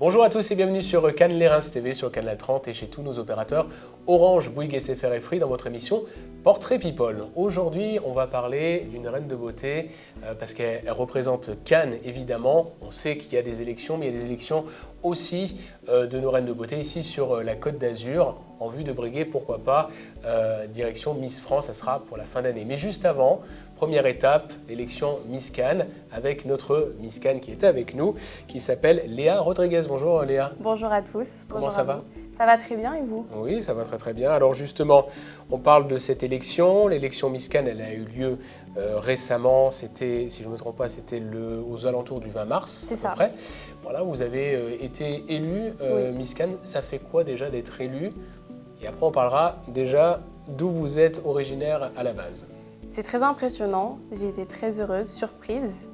Bonjour à tous et bienvenue sur Cannes Les Reims TV, sur Canal 30 et chez tous nos opérateurs Orange, Bouygues, SFR et Free dans votre émission Portrait People. Aujourd'hui, on va parler d'une reine de beauté parce qu'elle représente Cannes évidemment. On sait qu'il y a des élections, mais il y a des élections aussi de nos reines de beauté ici sur la Côte d'Azur en vue de briguer, pourquoi pas, direction Miss France, ça sera pour la fin d'année. Mais juste avant, première étape, l'élection Miss Cannes avec notre Miss Cannes qui est avec nous, qui s'appelle Léa Rodriguez. Bonjour Léa. Bonjour à tous. Comment ça va ? Ça va très bien et vous ? Oui, ça va très bien. Alors justement, on parle de cette élection. L'élection Miss Cannes, elle a eu lieu récemment. C'était, si je ne me trompe pas, c'était aux alentours du 20 mars. C'est ça. Près. Voilà, vous avez été élue Oui. Miss Cannes. Ça fait quoi déjà d'être élue ? Et après, on parlera déjà d'où vous êtes originaire à la base. C'est très impressionnant. J'ai été très heureuse, surprise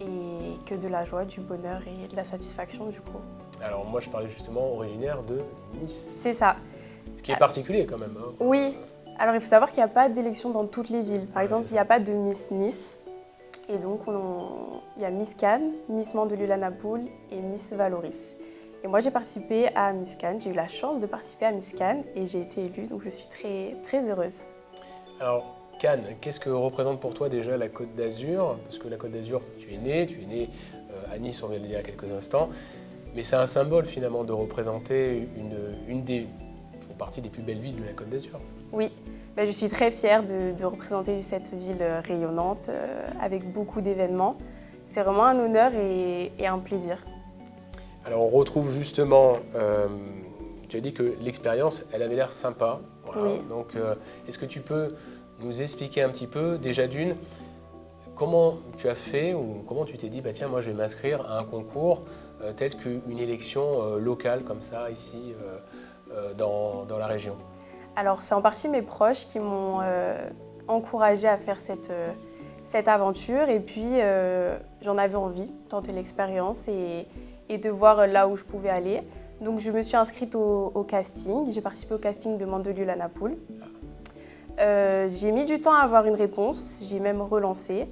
et que de la joie, du bonheur et de la satisfaction du coup. Alors moi, je parlais justement originaire de Nice. C'est ça. Ce qui est particulier quand même. Hein. Oui. Alors il faut savoir qu'il n'y a pas d'élection dans toutes les villes. Par exemple, il n'y a pas de Miss Nice. Et donc il y a Miss Cannes, Miss Mandelieu-la-Napoule et Miss Valoris. Et moi j'ai participé à Miss Cannes, j'ai eu la chance de participer à Miss Cannes et j'ai été élue, donc je suis très, très heureuse. Alors Cannes, qu'est-ce que représente pour toi déjà la Côte d'Azur ? Parce que la Côte d'Azur, tu es né à Nice, on vient de le dire il y a quelques instants, mais c'est un symbole finalement de représenter une des partie des plus belles villes de la Côte d'Azur. Oui, je suis très fière de représenter cette ville rayonnante avec beaucoup d'événements. C'est vraiment un honneur et un plaisir. Alors on retrouve justement, tu as dit que l'expérience, elle avait l'air sympa. Voilà. Oui. Donc est-ce que tu peux nous expliquer un petit peu, déjà d'une, comment tu as fait ou comment tu t'es dit, bah tiens, moi je vais m'inscrire à un concours tel qu'une élection locale comme ça ici dans la région? Alors c'est en partie mes proches qui m'ont encouragée à faire cette aventure et puis j'en avais envie, tenter l'expérience et de voir là où je pouvais aller. Donc je me suis inscrite au casting, j'ai participé au casting de Mandelieu-la-Napoule. J'ai mis du temps à avoir une réponse, j'ai même relancé.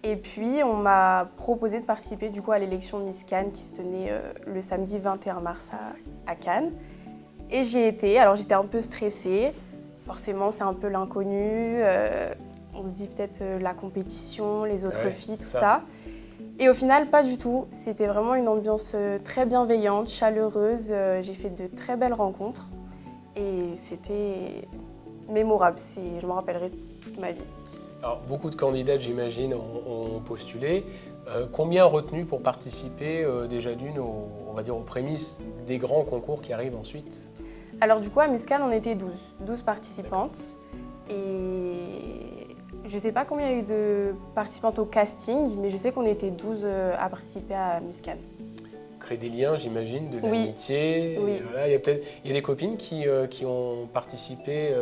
Et puis on m'a proposé de participer du coup à l'élection Miss Cannes qui se tenait le samedi 21 mars à Cannes. Et j'y ai été, alors j'étais un peu stressée, forcément c'est un peu l'inconnu, on se dit peut-être la compétition, les autres filles, tout ça. Et au final, pas du tout, c'était vraiment une ambiance très bienveillante, chaleureuse, j'ai fait de très belles rencontres et c'était mémorable, je m'en rappellerai toute ma vie. Alors beaucoup de candidates, j'imagine, ont postulé. Combien retenus pour participer déjà d'une, on va dire, aux prémices des grands concours qui arrivent ensuite? Alors du coup, à Miss Cannes, on était 12 participantes. Et je ne sais pas combien il y a eu de participantes au casting, mais je sais qu'on était 12 à participer à Miss Cannes. Créer des liens, j'imagine, de l'amitié. Oui. Voilà, il y a des copines qui ont participé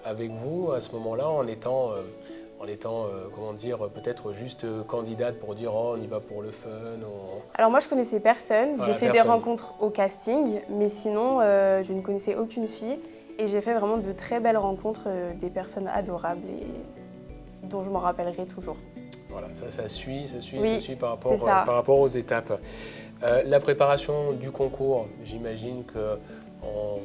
avec vous à ce moment-là en étant comment dire, peut-être juste candidate pour dire oh, on y va pour le fun. Alors moi je connaissais personne, Voilà, j'ai fait des rencontres au casting, mais sinon je ne connaissais aucune fille et j'ai fait vraiment de très belles rencontres, des personnes adorables et dont je m'en rappellerai toujours. Voilà, ça suit par rapport aux étapes. La préparation du concours, j'imagine qu'on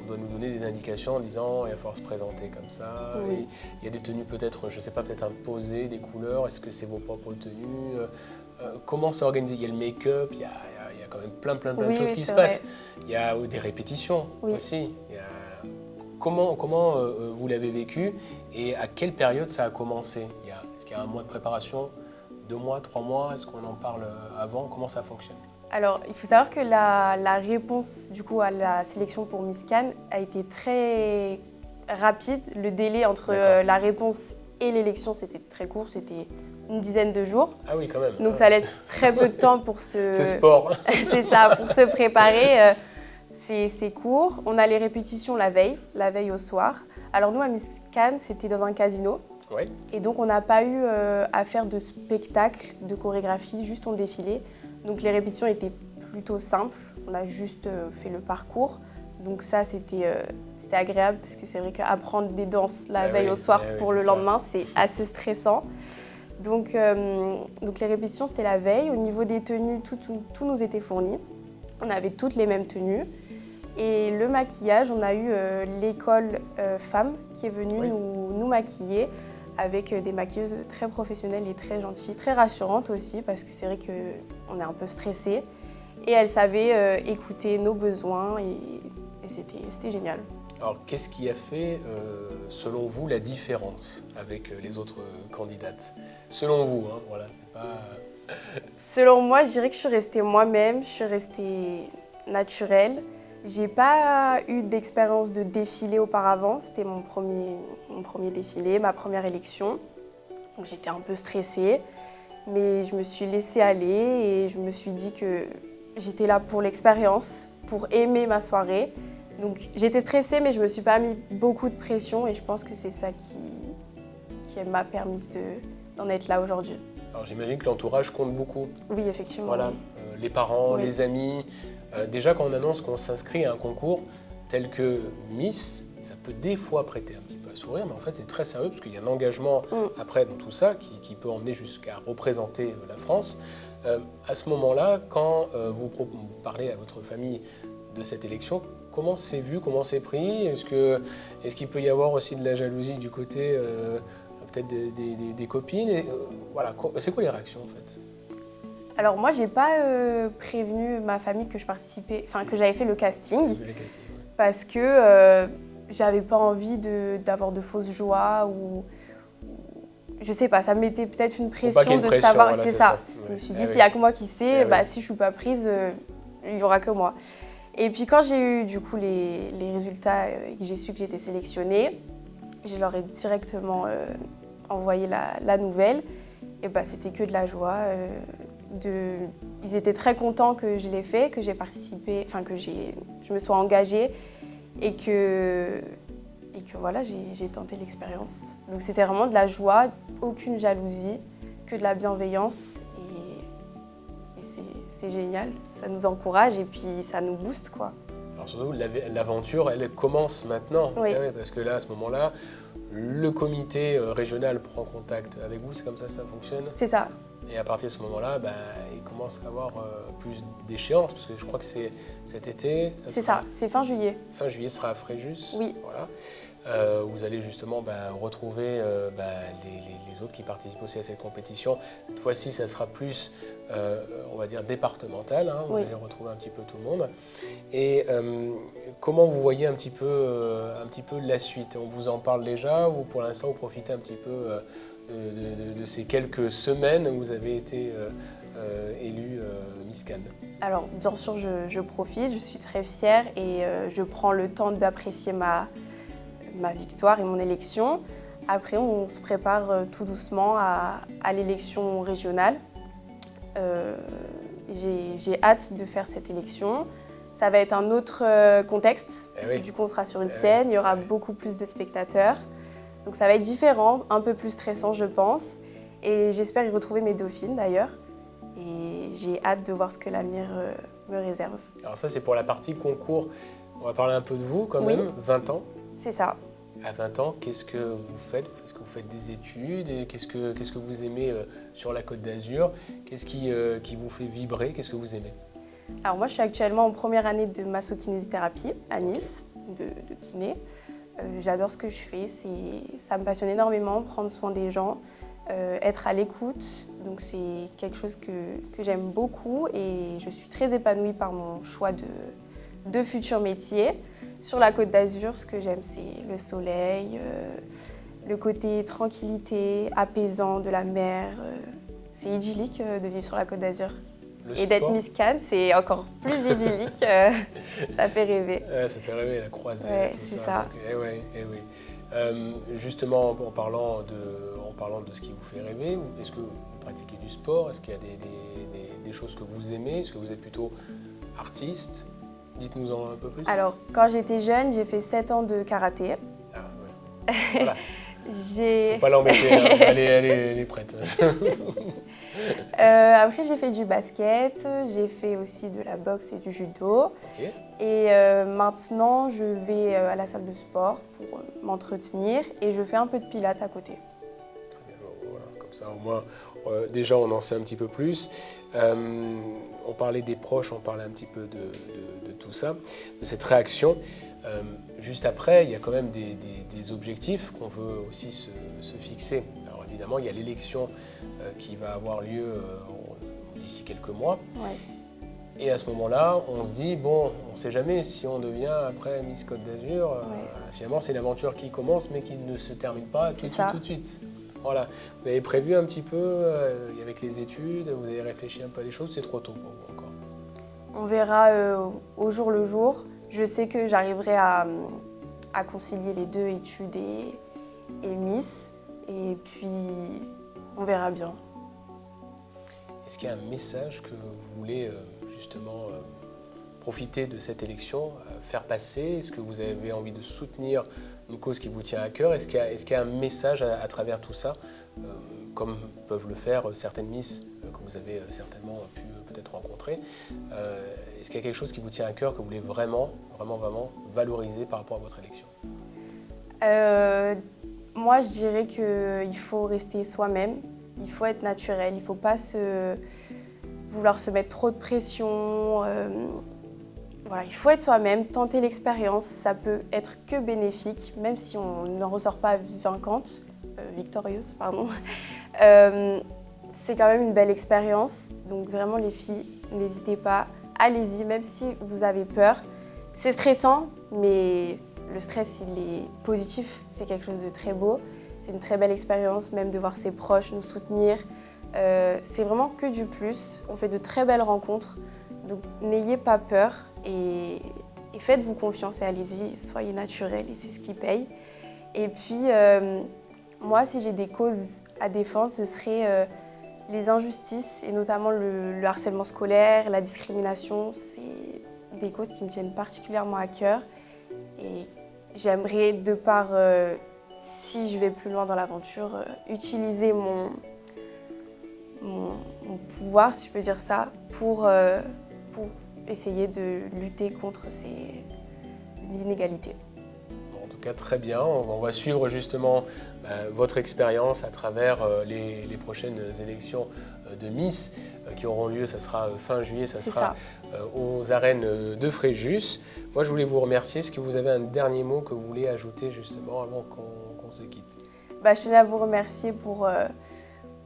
doit nous donner des indications en disant il va falloir se présenter comme ça. Oui. Il y a des tenues peut-être, je ne sais pas, peut-être imposées, des couleurs, est-ce que c'est vos propres tenues? Comment c'est organisé? Il y a le make-up, il y a quand même plein de choses qui se passent. Il y a des répétitions aussi. Comment vous l'avez vécu et à quelle période ça a commencé? Est-ce qu'il y a un mois de préparation, 2 mois, 3 mois? Est-ce qu'on en parle avant? Comment ça fonctionne? Alors, il faut savoir que la réponse du coup à la sélection pour Miss Cannes a été très rapide. Le délai entre la réponse et l'élection, c'était très court, c'était une dizaine de jours. Ah oui, quand même. Donc ça laisse très peu de temps pour se... C'est sport. C'est ça, pour se préparer. C'est court. On a les répétitions la veille au soir. Alors nous, à Miss Cannes, c'était dans un casino. Ouais. Et donc on n'a pas eu à faire de spectacle, de chorégraphie, juste on défilait. Donc les répétitions étaient plutôt simples, on a juste fait le parcours. Donc ça c'était agréable parce que c'est vrai qu'apprendre des danses la veille au soir pour le lendemain, c'est assez stressant. Donc les répétitions c'était la veille. Au niveau des tenues, tout nous était fourni. On avait toutes les mêmes tenues. Et le maquillage, on a eu l'école femme qui est venue Oui. nous maquiller avec des maquilleuses très professionnelles et très gentilles, très rassurantes aussi parce que c'est vrai qu'on est un peu stressé. Et elles savaient écouter nos besoins et c'était génial. Alors, qu'est-ce qui a fait, selon vous, la différence avec les autres candidates? Selon vous, hein, voilà, c'est pas... Selon moi, je dirais que je suis restée moi-même, je suis restée naturelle. J'ai pas eu d'expérience de défilé auparavant, c'était mon premier défilé, ma première élection. Donc j'étais un peu stressée, mais je me suis laissée aller et je me suis dit que j'étais là pour l'expérience, pour aimer ma soirée. Donc j'étais stressée, mais je me suis pas mis beaucoup de pression et je pense que c'est ça qui m'a permis d'en être là aujourd'hui. Alors, j'imagine que l'entourage compte beaucoup. Oui, effectivement. Voilà, les parents, Oui. les amis. Déjà, quand on annonce qu'on s'inscrit à un concours tel que Miss, ça peut des fois prêter un petit peu à sourire, mais en fait, c'est très sérieux parce qu'il y a un engagement après dans tout ça qui peut emmener jusqu'à représenter la France. À ce moment-là, quand vous parlez à votre famille de cette élection, comment c'est vu, comment c'est pris? Est-ce qu'il peut y avoir aussi de la jalousie du côté peut-être des copines voilà, c'est quoi les réactions en fait? Alors moi, j'ai pas prévenu ma famille que que j'avais fait le casting parce que j'avais pas envie d'avoir de fausses joies ou je sais pas, ça me mettait peut-être une pression de savoir. Voilà, c'est ça. Je me Ouais. suis dit, s'il y a que moi qui sais, oui. si je suis pas prise, il y aura que moi. Et puis quand j'ai eu du coup les résultats et que j'ai su que j'étais sélectionnée, je leur ai directement envoyé la nouvelle. Et c'était que de la joie. Ils étaient très contents que je l'ai fait, que j'ai participé, enfin que je me sois engagée et que voilà, j'ai tenté l'expérience. Donc c'était vraiment de la joie, aucune jalousie, que de la bienveillance et c'est génial. Ça nous encourage et puis ça nous booste quoi. Alors surtout, l'aventure, elle commence maintenant. Oui. Parce que là, à ce moment-là, le comité régional prend contact avec vous, c'est comme ça que ça fonctionne? C'est ça. Et à partir de ce moment-là, il commence à avoir plus d'échéances, parce que je crois que c'est cet été. C'est ça, c'est fin juillet. Fin juillet sera à Fréjus. Oui. Voilà. Vous allez justement retrouver les autres qui participent aussi à cette compétition. Cette fois-ci, ça sera plus, on va dire, départemental. Hein. Vous allez retrouver un petit peu tout le monde. Et comment vous voyez un petit peu la suite? On vous en parle déjà ou pour l'instant, vous profitez un petit peu de ces quelques semaines où vous avez été élue Miss Cannes? Alors, bien sûr, je profite, je suis très fière et je prends le temps d'apprécier ma victoire et mon élection. Après, on se prépare tout doucement à l'élection régionale. J'ai hâte de faire cette élection. Ça va être un autre contexte, parce que du coup, on sera sur une scène, il y aura beaucoup plus de spectateurs. Donc ça va être différent, un peu plus stressant, je pense. Et j'espère y retrouver mes dauphines, d'ailleurs. Et j'ai hâte de voir ce que l'avenir me réserve. Alors ça, c'est pour la partie concours. On va parler un peu de vous, quand même. 20 ans. C'est ça. À 20 ans, qu'est-ce que vous faites? Est-ce que vous faites des études? Et qu'est-ce que vous aimez sur la Côte d'Azur? Qu'est-ce qui vous fait vibrer? Qu'est-ce que vous aimez? Alors moi, je suis actuellement en première année de massokinésithérapie à Nice, de kiné. J'adore ce que je fais, ça me passionne énormément, prendre soin des gens, être à l'écoute. Donc c'est quelque chose que j'aime beaucoup et je suis très épanouie par mon choix de futur métier. Sur la Côte d'Azur, ce que j'aime, c'est le soleil, le côté tranquillité, apaisant de la mer. C'est idyllique de vivre sur la Côte d'Azur. Et d'être Miss Cannes, c'est encore plus idyllique. Ça fait rêver. Ça fait rêver, la croisette, tout c'est ça. ça. Donc, oui. Justement, en parlant de ce qui vous fait rêver, est-ce que vous pratiquez du sport? Est-ce qu'il y a des choses que vous aimez? Est-ce que vous êtes plutôt artiste? Dites-nous-en un peu plus. Alors, quand j'étais jeune, j'ai fait 7 ans de karaté. Ah, ouais. Voilà. Faut pas l'embêter, hein. Elle est prête. Après, j'ai fait du basket, j'ai fait aussi de la boxe et du judo. Okay. Et maintenant, je vais à la salle de sport pour m'entretenir et je fais un peu de pilates à côté. Très bien, voilà. Comme ça au moins, déjà on en sait un petit peu plus. On parlait des proches, on parlait un petit peu de tout ça, de cette réaction. Juste après, il y a quand même des objectifs qu'on veut aussi se fixer. Alors évidemment, il y a l'élection qui va avoir lieu d'ici quelques mois. Ouais. Et à ce moment-là, on se dit, bon, on ne sait jamais si on devient après Miss Côte d'Azur. Finalement, c'est une aventure qui commence mais qui ne se termine pas tout de suite. Voilà. Vous avez prévu un petit peu avec les études, vous avez réfléchi un peu à des choses, c'est trop tôt pour vous encore? On verra au jour le jour. Je sais que j'arriverai à concilier les deux, études et Miss. Et puis, on verra bien. Est-ce qu'il y a un message que vous voulez justement profiter de cette élection, faire passer? Est-ce que vous avez envie de soutenir une cause qui vous tient à cœur? Est-ce qu'il y a un message à travers tout ça, comme peuvent le faire certaines Miss que vous avez certainement pu peut-être rencontrer? Est-ce qu'il y a quelque chose qui vous tient à cœur, que vous voulez vraiment valoriser par rapport à votre élection? Moi, je dirais qu'il faut rester soi-même, il faut être naturel, il ne faut pas vouloir se mettre trop de pression. Voilà, il faut être soi-même, tenter l'expérience, ça peut être que bénéfique, même si on ne ressort pas victorieuse, pardon. C'est quand même une belle expérience, donc vraiment les filles, n'hésitez pas, allez-y, même si vous avez peur. C'est stressant, mais le stress, il est positif, c'est quelque chose de très beau. C'est une très belle expérience, même de voir ses proches nous soutenir. C'est vraiment que du plus, on fait de très belles rencontres, donc n'ayez pas peur et faites-vous confiance et allez-y, soyez naturel et c'est ce qui paye. Et puis, moi, si j'ai des causes à défendre, ce serait les injustices et notamment le harcèlement scolaire, la discrimination. C'est des causes qui me tiennent particulièrement à cœur et j'aimerais, de par, si je vais plus loin dans l'aventure, utiliser mon pouvoir, si je peux dire ça, pour essayer de lutter contre ces inégalités. En tout cas, très bien. On va suivre justement votre expérience à travers les prochaines élections de Miss qui auront lieu, ça sera fin juillet, ça sera aux arènes de Fréjus. Moi, je voulais vous remercier. Est-ce que vous avez un dernier mot que vous voulez ajouter justement avant qu'on se quitte? Je tenais à vous remercier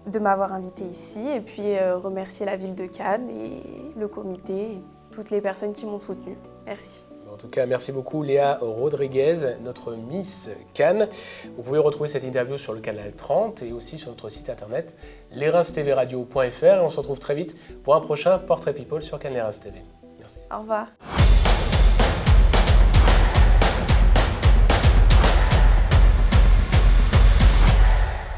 de m'avoir invité ici et puis remercier la ville de Cannes et le comité et toutes les personnes qui m'ont soutenue. Merci. En tout cas, merci beaucoup Léa Rodriguez, notre Miss Cannes. Vous pouvez retrouver cette interview sur le canal 30 et aussi sur notre site internet lesreims-tvradio.fr et on se retrouve très vite pour un prochain Portrait People sur Cannes Les Reims TV. Merci. Au revoir.